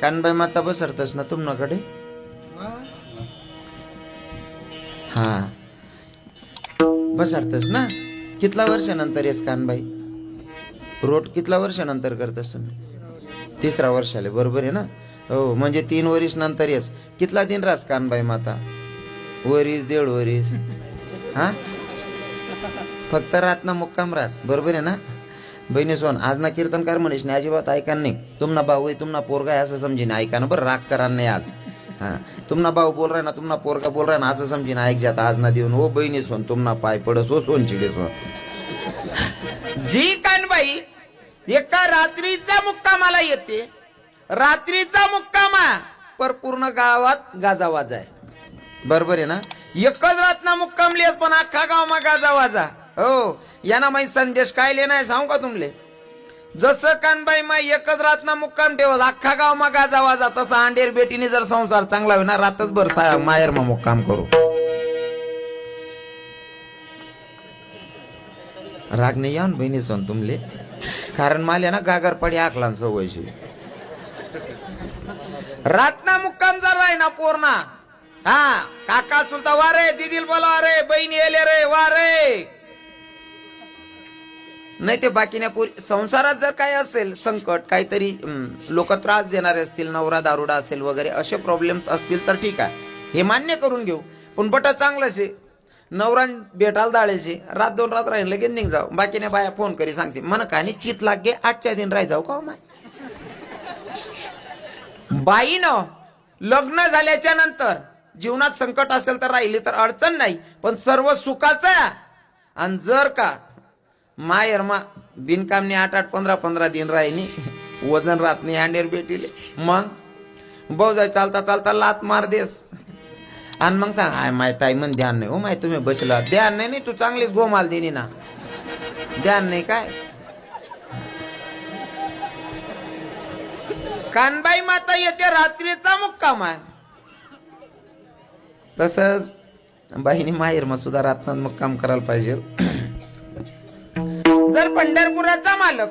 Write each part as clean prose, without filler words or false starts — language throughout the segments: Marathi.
कानबाई माता बसरतस ना तुमनाकडे? हा बसरतस ना. कितला वर्षानंतर येस कानबाई? रोट कितला वर्षानंतर करतस? तिसरा वर्षाले बरोबर आहे ना. हो म्हणजे 3 वर्ष नंतर येस. कितला दिन रास कानबाई माता? वरीस 1.5 वरीस. हा फक्त रातना मुक्काम रास बरोबर आहे ना. बहिणी सोन आज ना कीर्तनकार म्हणीस नाही अजिबात ऐका नाही. तुमना भाऊ आहे तुमना पोरगा आहे असं समजीन ऐका ना बरं. राग करा नाही आज. हा तुमना भाऊ बोल रहा ना तुमना पोरगा बोल रहा ना असं समजीन ऐक जात आज ना देऊन. हो बहिणी सोन तुमना पाय पडस हो सोन चिडे सोन. जी कानबाई एका रात्रीचा मुक्कामाला येते. रात्रीचा मुक्कामा पर पूर्ण गावात गाजा वाजा आहे बरोबर आहे ना. एकच रातना मुक्काम लिहस पण अख्खा गावमा गाजा वाजा. हो याना माही संदेश काय लेना सांगू का तुमले. जसं कानबाई माई एकच रातना मुक्काम ठेवत अख्खा गावमा गाजा वाजा तसा अंडेर बेटीने जर संसार चांगला होईना रातच भर माहेर मा मुक्काम करू. राग नाही या बहिणी सोन तुमले कारण माले ना गागरपडी आखला सवयशी. रातना मुक्काम जर राही ना पोरना हा काका चुलता वारे दिदील बोला रे बहिणी येले रे वारे. नाही ते बाकीने संसारात जर काय असेल संकट काहीतरी लोक त्रास देणारे असतील नवरा दारुडा असेल वगैरे असे प्रॉब्लेम्स असतील तर ठीक आहे हे मान्य करून घेऊ. पण बट चांगलंच आहे नवरा भेटायला दाळेचे रात 2 रात राहील लगेच निघ जाऊ. बाकीने बाया फोन करी सांगते मन कानी चित लागे 8च्या दिन राही जाऊ का माय. बाईनं लग्न झाल्याच्या नंतर जीवनात संकट असेल तर राहिली तर अडचण नाही पण सर्व सुखाचं. आणि जर का मायर मा बिनकामने 8-8 15-15 दिन राहिनी वजन राहत नाही अंडेर बेटीले मग भाऊ जाय चालता चालता लात मार देस. आणि मग सांग हाय माय ताई मन ध्यान नाही हो माय तुम्ही बसला ध्यान नाही तू चांगलीच गोमाल देनी ना ध्यान नाही काय. कानबाई माता येते रात्रीचा मुक्काम आहे. तसंच बाईनी माहेर मग सुद्धा रातनात मुक्काम करायला पाहिजे. जर पंढरपुराचा मालक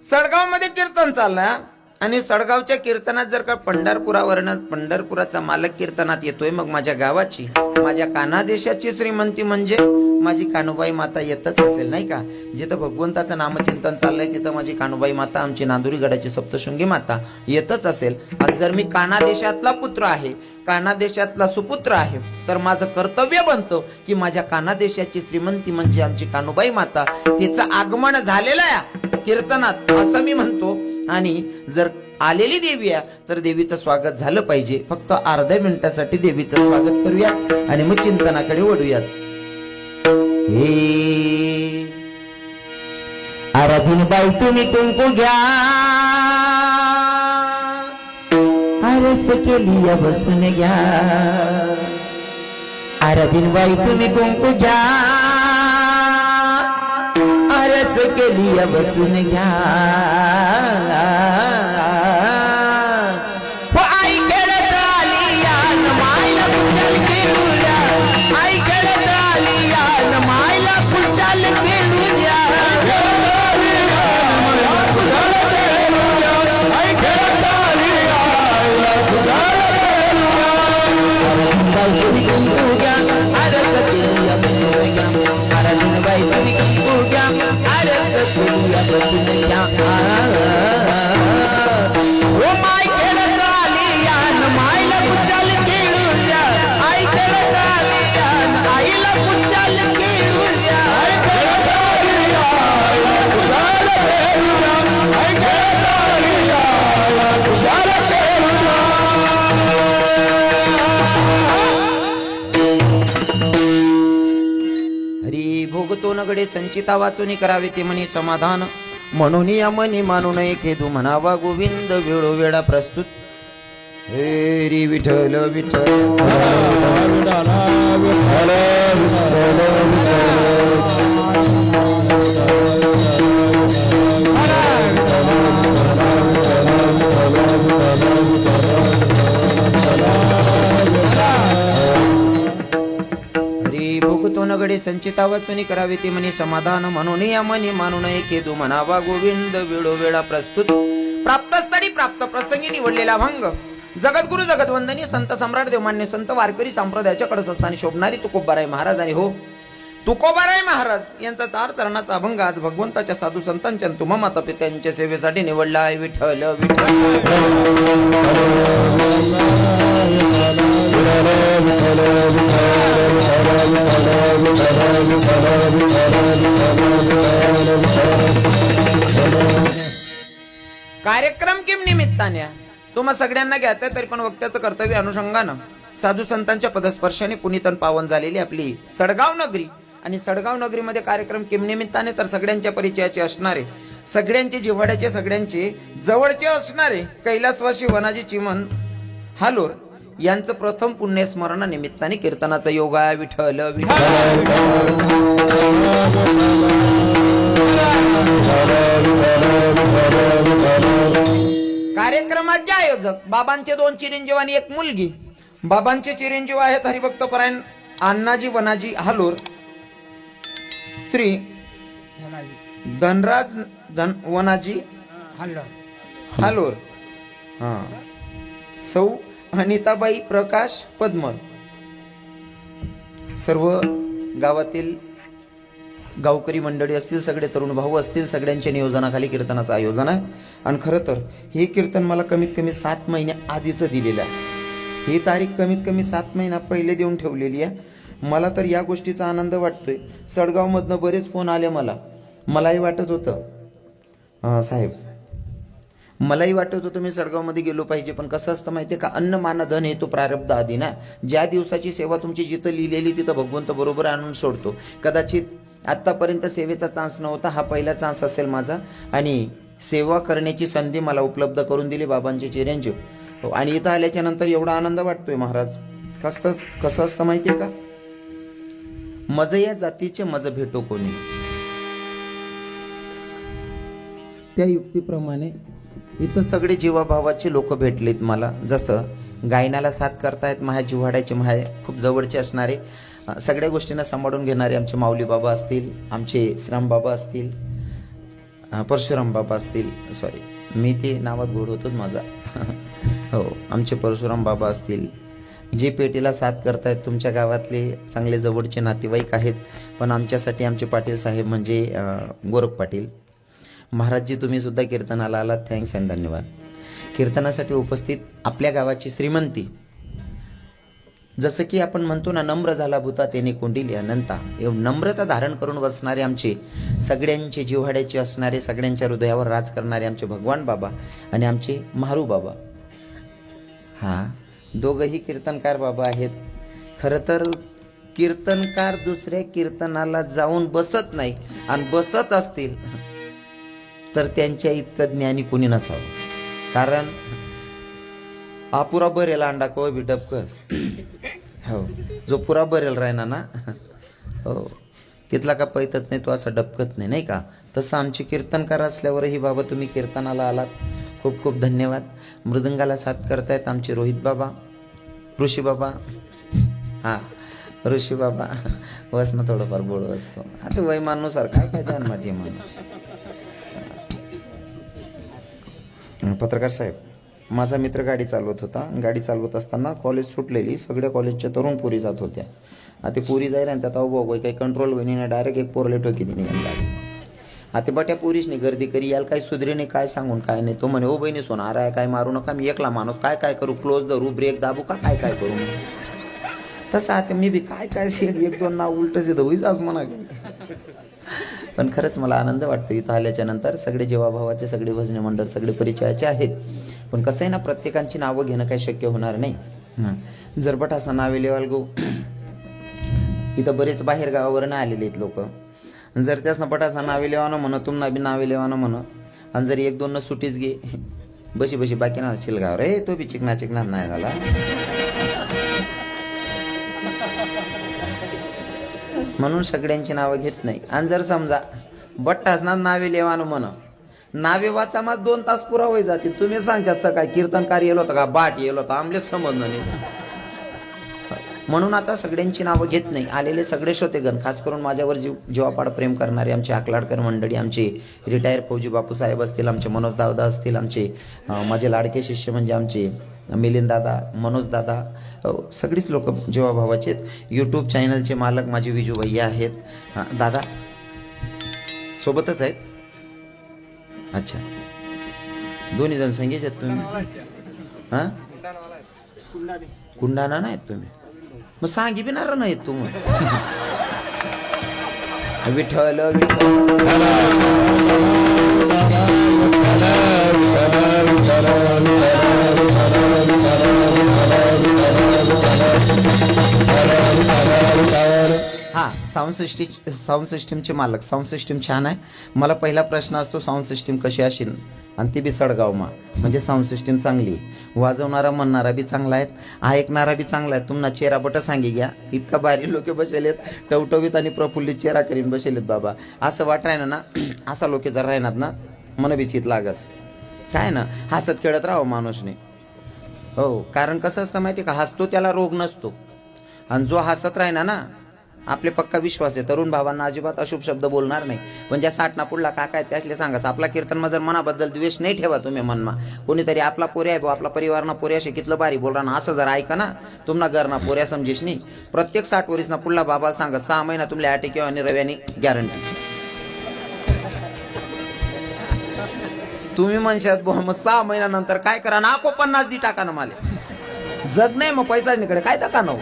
सडगाव मध्ये कीर्तन चालला आणि सडगावच्या कीर्तनात जर का पंढरपुराचा मालक कीर्तनात येतोय मग माझ्या गावाची माझ्या कानादेशाची श्रीमंती म्हणजे माझी कानुबाई माता येतच असेल नाही का. जिथं भगवंताचं नामचिंतन चाललंय तिथं माझी कानुबाई माता आमची नांदुरी गडाची सप्तशृंगी माता येतच असेल. आणि जर मी कानादेशातला पुत्र आहे कानादेशातला सुपुत्र आहे तर माझं कर्तव्य बनतं की माझ्या कानादेशाची श्रीमंती म्हणजे आमची कानुबाई माता तिचं आगमन झालेलं आहे कीर्तनात असं मी म्हणतो. आणि जर आलेली देवी आहे तर देवीचं स्वागत झालं पाहिजे. फक्त अर्ध्या मिनिटासाठी देवीचं स्वागत करूया आणि मग चिंतनाकडे वळूयात. हे आराधीन बाई तुम्ही कुंकू घ्या आरस केली या बसून घ्या. आराधीन बाई तुम्ही कुंकू घ्या आरस केली या बसून घ्या. आई खेळत आली यान मायला कुशाल खेळूया आई खेळत आली यान मायला कुशाल खेळूया. तुम्ही कुंकू घ्या आरस केली या बसून घ्या. आराधीन बाई तुम्ही कुंकू घ्या आरस केली या बसून घ्या. ओ माय खेळत आली यान मायला कुशाल खेळूया आई खेळत आली यान आईला कुशाल खेळूया. हरी भोगतो नगडे संचिता वाचून करावे ते म्हणे समाधान म्हणून या मनी मानू नये खेदू म्हणावा गोविंद वेळोवेळा प्रस्तुत. हरी विठ्ठल विठ्ठल भोगतो नगडे संचिता वाचून करावे ते म्हणे समाधान म्हणून या मनी मानू नये खेदू म्हणावा गोविंद वेळोवेळा प्रस्तुत. प्राप्त स्थळी प्राप्त प्रसंगी निवडलेला भंग जगद्गुरु जगदवंदनी संत सम्राट देवमान्य संत वारकरी संप्रदायाच्या कडसस्थानी शोभणारी तुकोबाराय महाराज आणि हो तुकोबाराय महाराज यांचा 4 चरणाचा अभंग आज भगवंताच्या साधू संतांच्या तुम माता पित्यांच्या सेवेसाठी निवडला आहे. विठ्ठल कार्यक्रम किम निमित्ताने तुम्हा सगळ्यांना घ्यायचं तरी पण वक्त्याचं कर्तव्य अनुषंगानं साधू संतांच्या पदस्पर्शाने पुनीतन पावन झालेली आपली सडगाव नगरी आणि सडगाव नगरीमध्ये कार्यक्रम किम निमित्ताने तर सगळ्यांच्या परिचयाचे असणारे सगळ्यांचे जिव्हाड्याचे सगळ्यांचे जवळचे असणारे कैलासवासी वनाजी चिमन हालोर यांचं प्रथम पुण्यस्मरणा निमित्ताने कीर्तनाचा योग आहे. विठ्ठल कार्यक्रमाचे आयोजक बाबांचे 2 चिरंजीव आणि 1 मुलगी. बाबांचे चिरंजीव आहेत हरिभक्त परायण अण्णाजी वनाजी हालोर, श्री धनराज वनाजी हालोर, सौ अनिताबाई प्रकाश पद्मर. सर्व गावातील गावकरी मंडळी असतील, सगळे तरुण भाऊ असतील, सगळ्यांच्या नियोजनाखाली कीर्तनाचं आयोजन आहे. आणि खरं तर हे कीर्तन मला कमीत कमी 7 महिने आधीच दिलेलं आहे. ही तारीख कमीत कमी 7 महिना पहिले देऊन ठेवलेली आहे. मला तर या गोष्टीचा आनंद वाटतोय. सडगावमधनं बरेच फोन आले मलाही वाटत होतं साहेब, मलाही वाटत होतं मी सडगावमध्ये गेलो पाहिजे, पण कसं असतं माहिती आहे का, अन्न मान धन हे तो प्रारब्ध आधी ना. ज्या दिवसाची सेवा तुमची जिथं लिहिलेली तिथं भगवंत बरोबर आणून सोडतो. कदाचित आत्तापर्यंत सेवेचा चान्स नव्हता, हा पहिला चान्स असेल माझा आणि सेवा करण्याची संधी मला उपलब्ध करून दिली बाबांचे चिरंजीव. आणि इथं आल्याच्या नंतर एवढा आनंद वाटतोय महाराज. कसं असतं माहिती आहे का, मज या जातीचे मज भेटो कोणी. त्या युक्तीप्रमाणे इथं सगळे जीवाभावाचे लोक भेटलेत मला. जसं गायनाला साथ करतायत माझ्या जिव्हाड्याचे, माझ्या खूप जवळचे असणारे, सगळ्या गोष्टींना सांभाळून घेणारे आमचे माऊली बाबा असतील, आमचे श्रीराम बाबा असतील, परशुराम बाबा असतील, सॉरी मी ते नावात घोड होतोच माझा हो, आमचे परशुराम बाबा असतील, जे पेटीला साथ करतायत तुमच्या गावातले चांगले जवळचे नातेवाईक आहेत. पण आमच्यासाठी आमचे पाटील साहेब म्हणजे गोरख पाटील महाराजजी, तुम्ही सुद्धा कीर्तनाला आलात, थँक्स अँड धन्यवाद. कीर्तनासाठी उपस्थित आपल्या गावाची श्रीमंती, जसं की आपण म्हणतो ना, नम्र झाला भूता त्याने कोंडिली अनंता, नम्रता धारण करून बसणारे आमचे सगळ्यांचे जिव्हाड्याचे असणारे, सगळ्यांच्या हृदयावर राज करणारे आमचे भगवान बाबा आणि आमचे मारू बाबा. दोघंही कीर्तनकार बाबा आहेत. खरं तर कीर्तनकार दुसऱ्या कीर्तनाला जाऊन बसत नाही, आणि बसत असतील तर त्यांच्या इतकं ज्ञानी कोणी नसावं. कारण अपुरा बरेल अंडा को बी डबकस हो, जो पुरा बरेल राहिना ना हो, तिथला का पैतत नाही तो असा डबकत नाही, नाही का. तसं आमचे कीर्तनकार असल्यावरही बाबा तुम्ही कीर्तनाला आलात, खूप खूप धन्यवाद. मृदंगाला साथ करतायत आमचे रोहित बाबा, ऋषी बाबा. ऋषी बाबा वसनं थोडंफार बोळ असतो. आता वयमानुसार काय काय ध्यान माझे माणूस. पत्रकार साहेब, माझा मित्र गाडी चालवत होता. गाडी चालवत असताना कॉलेज सुटलेली, सगळ्या कॉलेजच्या तरुण पोरी जात होत्या. आता पोरी जाईल आणि त्यात अवघ काही कंट्रोल बहिणीने डायरेक्ट एक पोरले ठोकी दिली गाडी. आता बट्या पोरीसनी गर्दी करी याल, काही सुधरीने काय सांगून काय नाही. तो म्हणे, ओ बहिणी सोनार आहे, काय मारू नका, मी एकला माणूस, काय काय करू, क्लोज धरू, ब्रेक दाबू का, काय काय करू. तसं आता मी बी काय काय 1-2 नाव उलटच येतं होईच आज म्हणा. पण खरंच मला आनंद वाटतो इथं आल्याच्या नंतर. सगळे जीवाभावाचे, सगळे भजनी मंडळ, सगळे परिचयाचे आहेत. पण कसं आहे ना, प्रत्येकांची नावं घेणं काही शक्य होणार नाही. जरबट असा नावे लेवाल गो, इथं बरेच बाहेर गावावरनं आलेले आहेत लोक. जर त्यासनं पटासा नावे लेवानं म्हणा, तुम्हाला बी नावे लेवानं म्हणा, आणि जर 1-2 सुटीच घे बशी बशी बाकी ना शिलगाव रे, तो बी चिकना चिकनात नाही झाला. म्हणून सगळ्यांची नावं घेत नाही. आणि जर समजा बट्टास ना नावे लेवानं म्हण, नावे वाचा मग 2 तास पुरावे जातील. तुम्ही सांगतात सकाळी कीर्तनकार येलो होता का, बाट येलो होता, आमले समजणं नाही. म्हणून आता सगळ्यांची नावं घेत नाही. आलेले सगळे श्रोतेगण, खास करून माझ्यावर जीवापाड प्रेम करणारे आमचे आकलाडकर मंडळी, आमचे रिटायर फौजी बापूसाहेब असतील, आमचे मनोज दादा असतील, आमचे माझे लाडके शिष्य म्हणजे आमचे मिलिंद दादा, मनोज दादा, सगळीच लोक जीवाभावाचे आहेत. यूट्यूब चॅनलचे मालक माझे विजू भैया आहेत. दादा सोबतच आहेत. अच्छा, दोन्ही जण संगीत आहेत तुम्ही? हां, कुंडाना नाहीत तुम्ही? मग सांगी बिनार नाहीत तुम्ही? विठ्ठल हा, साऊंड सिस्टीमचे मालक. साऊंड सिस्टीम छान आहे. मला पहिला प्रश्न असतो, साऊंड सिस्टीम कशी असेल, आणि ती बी सडगावमा, म्हणजे साऊंड सिस्टीम चांगली. वाजवणारा म्हणणारा बी चांगला आहे, ऐकणारा बी चांगला आहे. तुम्हाला चेहरा बट सांगी घ्या, इतका भारी लोक बसेलेत, टवटवीत आणि प्रफुल्लित चेहरा करीन बसेलेत बाबा. असं वाट राहिना ना, असा लोक जर राहणार ना, मन बिचित लागस काय ना, हसत खेळत राहावं माणूसने. हो, कारण कसं असतं माहिती का, हसतो त्याला रोग नसतो, आणि जो हसत राहिना ना, आपले पक्का विश्वास आहे तरुण भावांना अजिबात अशुभ शब्द बोलणार नाही. पण ज्या साठना पुढला काका आहे त्यातले सांगास, आपला कीर्तनमा जर मनाबद्दल द्वेष नाही ठेवा तुम्ही मनमा. कोणीतरी आपला पोऱ्या आहे, आपला परिवारना पोऱ्या कितलं बारी बोलणार ना, असं जर ऐका ना, तुम्हाला घरना पोऱ्या समजेश नाही. प्रत्येक 60 वर्षना पुढला बाबा सांगा, 6 महिना तुमल्या आटे किंवा आणि रव्यानी गॅरंटी. तुम्ही म्हणशात मग 6 महिन्यानंतर काय करा, नाको 50 दी टाका ना, मला जग नाही मग पैसा निकडे काय टाका ना.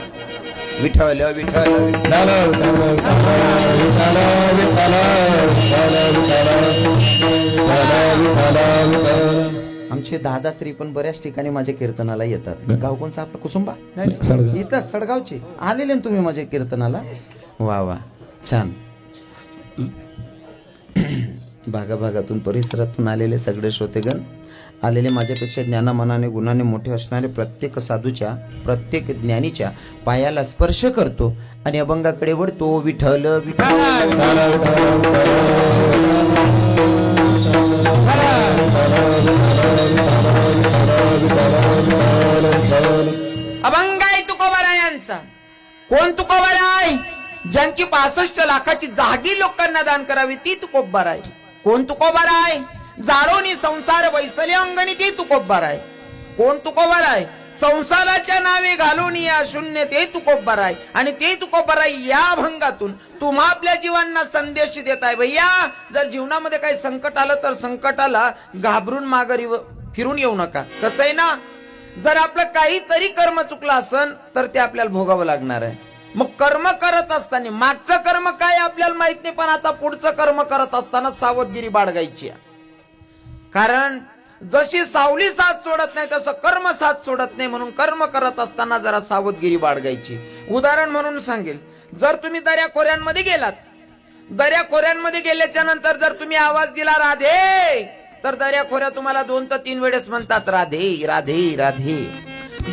विठ्ठल विठ्ठल आमचे दादा स्त्री पण बऱ्याच ठिकाणी माझ्या कीर्तनाला येतात. गाव कोणचं आपलं? कुसुंबा. इथं सडगावचे आलेले ना तुम्ही माझ्या कीर्तनाला? वा वा, छान. भागाभागातून परिसरातून आलेले सगळे श्रोतेगण, आलेले माझ्यापेक्षा ज्ञानामनाने गुणाने मोठे असणारे प्रत्येक साधूच्या, प्रत्येक ज्ञानीच्या पायाला स्पर्श करतो आणि अभंगाकडे वळतो. विठ्ठल अभंग आहे तुकोबारायांचा. कोण तुकोबाराय? ज्यांची 65 लाखाची जागी लोकांना दान करावी ती तुकोबाराय. कोण तुकोबाराय? जाळोनी संसार वैसले अंगणी ती तुकोबाराय. कोण तुकोबाराय? संसाराच्या नावे घालून या शून्य ते तुकोबाराय. आणि ते तुकोबाराय या अभंगातून तुम्हा आपल्या जीवांना संदेश देत आहे. भैया, जर जीवनामध्ये काही संकट आलं तर संकटाला घाबरून माघारी फिरून येऊ नका. कसं आहे ना, जर आपलं काहीतरी कर्म चुकलं असन तर ते आपल्याला भोगावं लागणार आहे. मग कर्म करत असताना मागचं कर्म काय आपल्याला माहित नाही, पण आता पुढचं कर्म करत असताना सावधगिरी बाळगायची. कारण जशी सावली साथ सोडत नाही तसं कर्म साथ सोडत नाही, म्हणून कर्म करत असताना जरा सावधगिरी बाळगायची. उदाहरण म्हणून सांगेल, जर तुम्ही दर्याखोऱ्यांमध्ये गेलात, दर्याखोऱ्यांमध्ये गेल्याच्या नंतर जर तुम्ही आवाज दिला राधे, तर दर्याखोऱ्या तुम्हाला 2 ते 3 वेळेस म्हणतात राधे राधे राधे.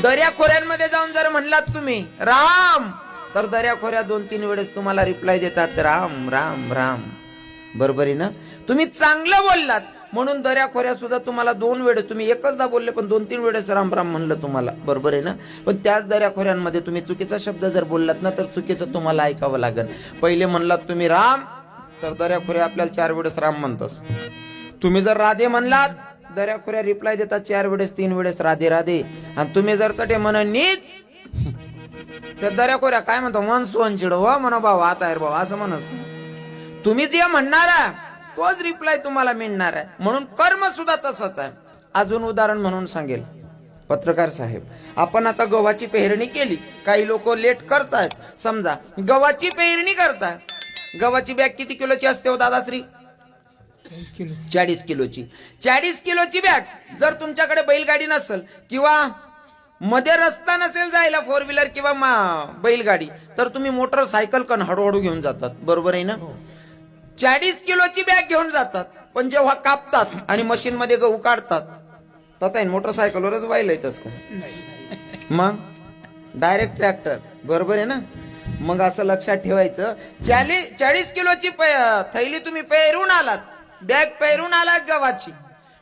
दर्याखोऱ्यांमध्ये जाऊन जर म्हणलात तुम्ही राम, तर दर्याखोऱ्या 2-3 वेळेस तुम्हाला रिप्लाय देतात राम राम राम. बरोबर आहे ना? तुम्ही चांगलं बोललात म्हणून दर्याखोऱ्या सुद्धा तुम्हाला 2 वेळेस, तुम्ही एकचदा बोलले पण 2-3 वेळेस राम राम म्हणलं तुम्हाला. बरोबर आहे ना? पण त्याच दर्याखोऱ्यांमध्ये तुम्ही चुकीचा शब्द जर बोललात ना, तर चुकीचं तुम्हाला ऐकावं लागेल. पहिले म्हणलात तुम्ही राम, तर दर्याखोऱ्या आपल्याला 4 वेळेस राम म्हणतात. तुम्ही जर राधे म्हणलात, दर्याखोऱ्या रिप्लाय देतात 4 वेळेस 3 वेळेस राधे राधे. आणि तुम्ही जर तटे म्हण नीच, तर दर्याखोऱ्या काय म्हणतो, मन सोनचिड हो म्हणा भाऊ, आता आहे भाऊ असं म्हणस. तुम्ही जे म्हणणारा तोच रिप्लाय तुम्हाला मिळणार आहे. म्हणून कर्म सुद्धा तसंच आहे. अजून उदाहरण म्हणून सांगेल, पत्रकार साहेब, आपण आता गव्हाची पेरणी केली, काही लोक लेट करतायत. समजा गव्हाची पेरणी करताय, गव्हाची बॅग किती किलोची असते हो दादाश्री? 40 किलोची. 40 किलोची बॅग जर तुमच्याकडे बैलगाडी नसेल किंवा मध्ये रस्ता नसेल जायला 4 व्हीलर किंवा बैलगाडी, तर तुम्ही मोटरसायकल कन हळूहळू घेऊन जातात. बरोबर आहे ना? 40 किलोची बॅग घेऊन जातात, पण जेव्हा कापतात आणि मशीन मध्ये गहू काढतात, तर मोटरसायकलवरच व्हायला येतच का? मग डायरेक्ट ट्रॅक्टर. बरोबर आहे ना? मग असं लक्षात ठेवायचं, 40 किलोची थैली तुम्ही पेरून आलात, बॅग पेरून आलात गव्हाची,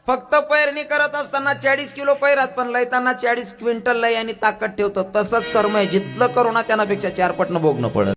फक्त पैरणी करत असताना 40 किलो पैरात पण लयताना 40 क्विंटल लय आणि ताकद ठेवतो. तसंच कर्म आहे, जितलं करू ना त्यापेक्षा 4 पटनं भोगणं पडत.